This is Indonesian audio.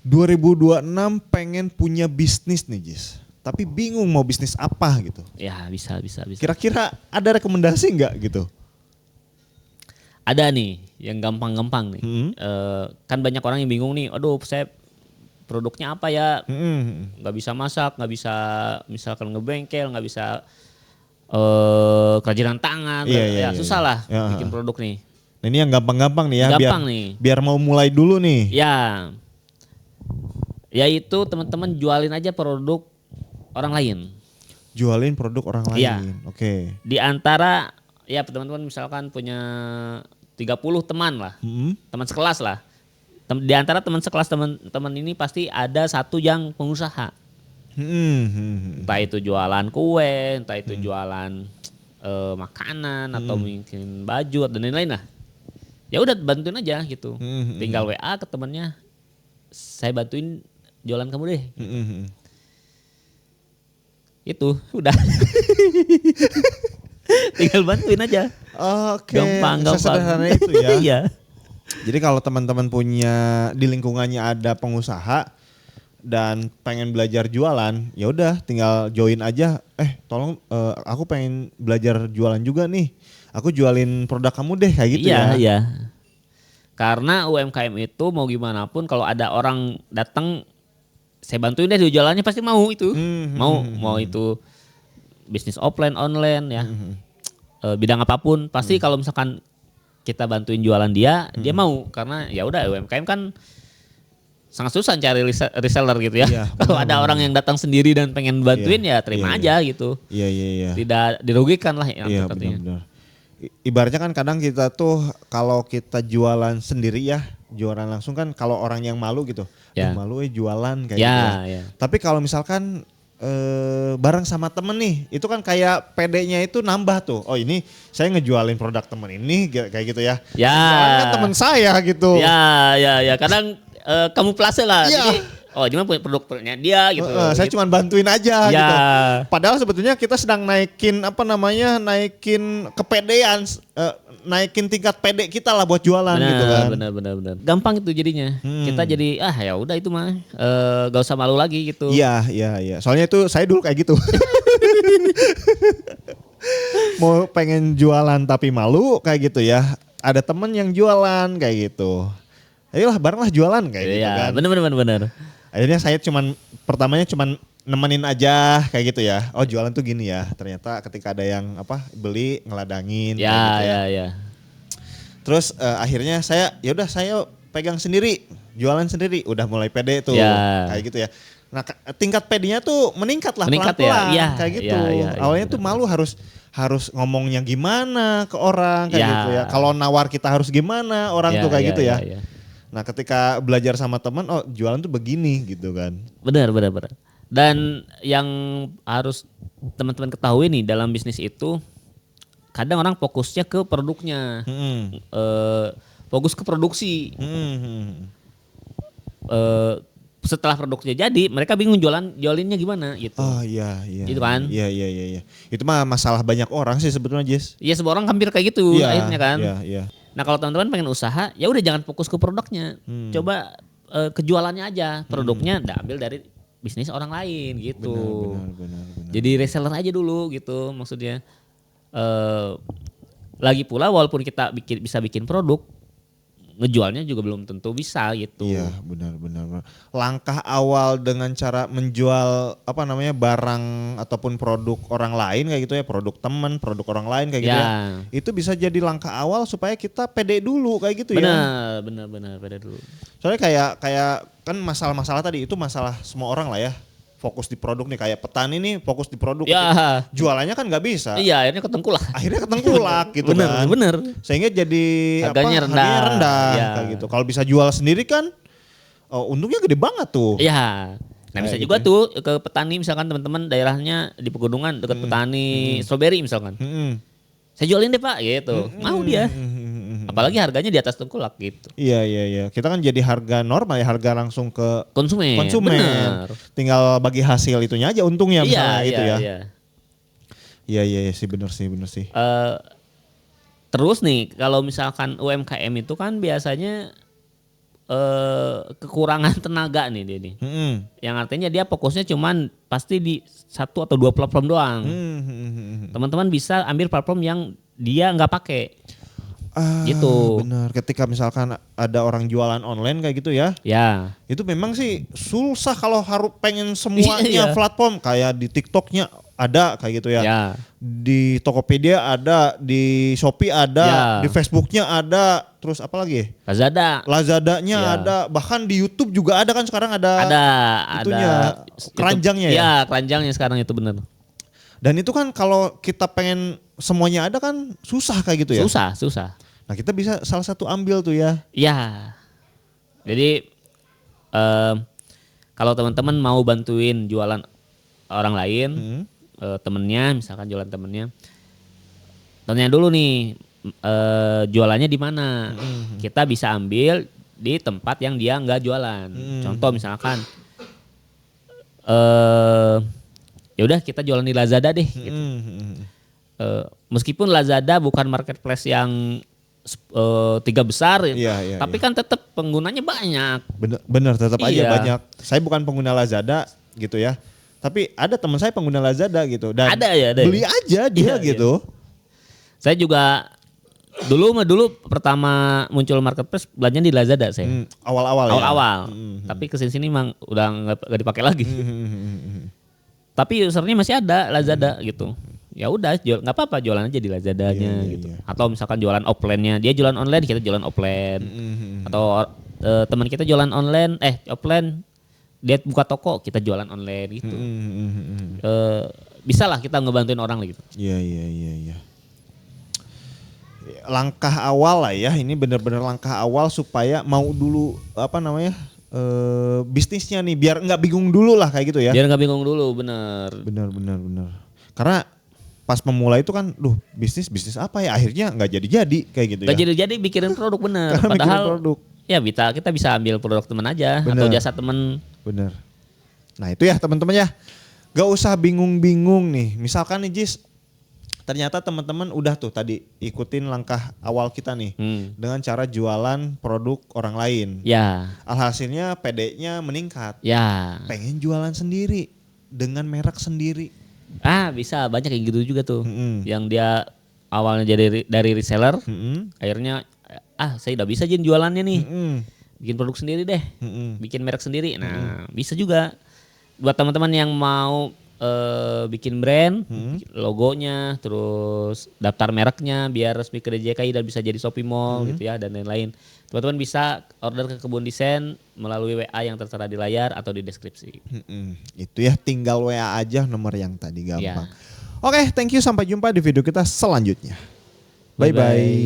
2026 pengen punya bisnis nih Jis, tapi bingung mau bisnis apa gitu. Ya bisa. Kira-kira ada rekomendasi nggak gitu? Ada nih yang gampang-gampang nih. Kan banyak orang yang bingung nih, aduh saya produknya apa ya? Nggak bisa masak, nggak bisa misalkan ngebengkel, nggak bisa kerajinan tangan, Iya. susah lah Ya. bikin produk nih. Nah, ini yang gampang-gampang nih ya, Gampang nih. biar mau mulai dulu nih. Ya, yaitu teman-teman jualin aja produk orang lain. Jualin produk orang lain. Iya. Oke. Di antara ya teman-teman misalkan punya 30 teman lah, teman sekelas lah. Di antara teman sekelas teman-teman ini pasti ada satu yang pengusaha. Entah itu jualan kue, entah itu jualan makanan atau mungkin baju dan lain-lain lah. Ya udah bantuin aja gitu. Tinggal WA ke temennya, saya bantuin jualan kamu deh. Itu udah. Tinggal bantuin aja. Oke. Gampang. Sesederhana itu ya. Iya. Jadi kalau teman-teman punya di lingkungannya ada pengusaha dan pengen belajar jualan, ya udah tinggal join aja. Tolong aku pengen belajar jualan juga nih. Aku jualin produk kamu deh kayak gitu ya. Iya. Karena UMKM itu mau gimana pun kalau ada orang datang saya bantuin deh jualannya pasti mau itu. Mau itu bisnis offline, online ya. Bidang apapun pasti kalau misalkan kita bantuin jualan dia mau karena ya udah UMKM kan sangat susah cari reseller gitu ya. Iya, Kalau ada orang yang datang sendiri dan pengen bantuin ya terima aja gitu. Iya. Tidak dirugikan lah ya. Iya benar. Ibaratnya kan kadang kita tuh kalau kita jualan sendiri ya, jualan langsung kan kalau orang yang malu gitu. Ya. Malu jualan kayak gitu Ya. ya. Tapi kalau misalkan bareng sama temen nih, itu kan kayak PD-nya itu nambah tuh. Oh ini saya ngejualin produk temen ini kayak gitu ya. Ya. Soalnya kan temen saya gitu. Ya. Kadang kamuflase lah. Ya. Jadi ini mah produknya dia gitu. Saya cuma bantuin aja Ya. gitu. Padahal sebetulnya kita sedang naikin kepedean, naikin tingkat pede kita lah buat jualan gitu kan. Benar. Gampang itu jadinya. Kita jadi ya udah itu mah gak usah malu lagi gitu. Iya. Soalnya itu saya dulu kayak gitu. Mau pengen jualan tapi malu kayak gitu ya. Ada temen yang jualan kayak gitu. Ayolah bareng lah jualan kayak gitu kan. Benar. Akhirnya saya pertamanya cuman nemenin aja kayak gitu ya. Oh jualan tuh gini ya. Ternyata ketika ada yang beli ngeladangin. Ya, kayak gitu ya. Terus akhirnya saya pegang sendiri, jualan sendiri. Udah mulai pede tuh kayak gitu ya. Nah tingkat pedenya tuh meningkat lah pelan-pelan kayak gitu. Awalnya tuh malu harus ngomongnya gimana ke orang kayak gitu ya. Kalau nawar kita harus gimana orang tuh kayak gitu ya. Nah ketika belajar sama teman, oh jualan tuh begini gitu kan. Benar. Dan yang harus teman-teman ketahui nih dalam bisnis itu, kadang orang fokusnya ke produknya, fokus ke produksi. Setelah produknya jadi, mereka bingung jualinnya gimana gitu. Oh iya. Gitu kan? Iya. Itu mah masalah banyak orang sih sebetulnya Jis. Iya semua orang hampir kayak gitu akhirnya kan. Iya. Nah kalau teman-teman pengen usaha, ya udah jangan fokus ke produknya, coba ke jualannya aja, produknya ambil dari bisnis orang lain gitu. Benar. Jadi reseller aja dulu gitu maksudnya. Lagi pula walaupun kita bisa bikin produk, ngejualnya juga belum tentu bisa gitu. Iya benar. Langkah awal dengan cara menjual barang ataupun produk orang lain kayak gitu ya, produk teman, produk orang lain kayak gitu ya. Itu bisa jadi langkah awal supaya kita pede dulu kayak gitu ya. Benar pede dulu. Soalnya kayak kan masalah-masalah tadi itu masalah semua orang lah ya. Fokus di produk nih kayak petani nih fokus di produk. Ya. Jualannya kan nggak bisa. Iya akhirnya ketengkulak gitu kan. Bener. Sehingga jadi harganya rendah ya. Kayak gitu. Kalau bisa jual sendiri kan untungnya gede banget tuh. Iya. Nah bisa juga tuh ke petani misalkan teman-teman daerahnya di pegunungan dekat petani stroberi misalkan. Saya jualin deh Pak gitu. Mau dia. Apalagi harganya di atas tengkulak gitu. Iya. Kita kan jadi harga normal ya, harga langsung ke konsumen. Bener. Tinggal bagi hasil itunya aja untungnya misalnya gitu ya. Iya sih bener sih. Terus nih kalau misalkan UMKM itu kan biasanya kekurangan tenaga nih dia nih. Yang artinya dia fokusnya cuman pasti di 1 atau 2 platform doang. Teman-teman bisa ambil platform yang dia nggak pakai. Gitu. Benar. Ketika misalkan ada orang jualan online kayak gitu ya. Ya. Itu memang sih susah kalau harus pengen semuanya platform. Kayak di TikToknya ada kayak gitu ya. Di Tokopedia ada, di Shopee ada, di Facebooknya ada. Terus apa lagi? Lazadanya ada. Bahkan di YouTube juga ada kan sekarang ada itunya, keranjangnya ya. Iya, keranjangnya sekarang itu benar. Dan itu kan kalau kita pengen semuanya ada kan susah kayak gitu ya. Susah. Nah kita bisa salah satu ambil tuh ya. Iya. Jadi kalau teman-teman mau bantuin jualan orang lain, temennya misalkan jualan temennya, tanya dulu nih jualannya di mana. Kita bisa ambil di tempat yang dia nggak jualan. Contoh misalkan ya udah kita jualan di Lazada deh. Gitu. Meskipun Lazada bukan marketplace yang 3 besar, tapi kan tetap penggunanya banyak. Bener tetap aja banyak. Saya bukan pengguna Lazada gitu ya, tapi ada teman saya pengguna Lazada gitu dan ada beli aja dia gitu. Saya juga dulu pertama muncul marketplace belanja di Lazada saya. Awal-awal. Tapi kesini emang udah nggak dipakai lagi. Tapi usernya masih ada Lazada gitu. Ya udah nggak apa-apa jualan aja di Lazadanya gitu. Atau misalkan jualan offline-nya, dia jualan online kita jualan offline. Atau teman kita jualan online offline, dia buka toko kita jualan online gitu. Bisa lah kita ngebantuin orang gitu. Iya. Langkah awal lah ya, ini benar-benar langkah awal supaya mau dulu bisnisnya nih biar nggak bingung dulu lah kayak gitu ya. Biar nggak bingung dulu, benar. Karena pas memulai itu kan, bisnis apa ya, akhirnya nggak jadi kayak gitu ya. Nggak jadi bikirin produk bener. Padahal ya kita bisa ambil produk teman aja atau jasa teman. Bener. Nah itu ya teman-teman ya, gak usah bingung-bingung nih. Misalkan nih Jis, ternyata teman-teman udah tuh tadi ikutin langkah awal kita nih dengan cara jualan produk orang lain. Ya. Alhasilnya PD-nya meningkat. Ya. Pengen jualan sendiri dengan merek sendiri. Bisa banyak kayak gitu juga tuh. Yang dia awalnya jadi dari reseller, akhirnya saya udah bisa jualannya nih. Bikin produk sendiri deh. Bikin merek sendiri. Nah, bisa juga buat teman-teman yang mau bikin brand, logonya, terus daftar mereknya biar resmi ke DJKI dan bisa jadi Shopee Mall gitu ya dan lain-lain. Teman-teman bisa order ke Kebun Desain melalui WA yang tertera di layar atau di deskripsi. Itu ya, tinggal WA aja nomor yang tadi gampang. Oke, thank you, sampai jumpa di video kita selanjutnya. Bye-bye.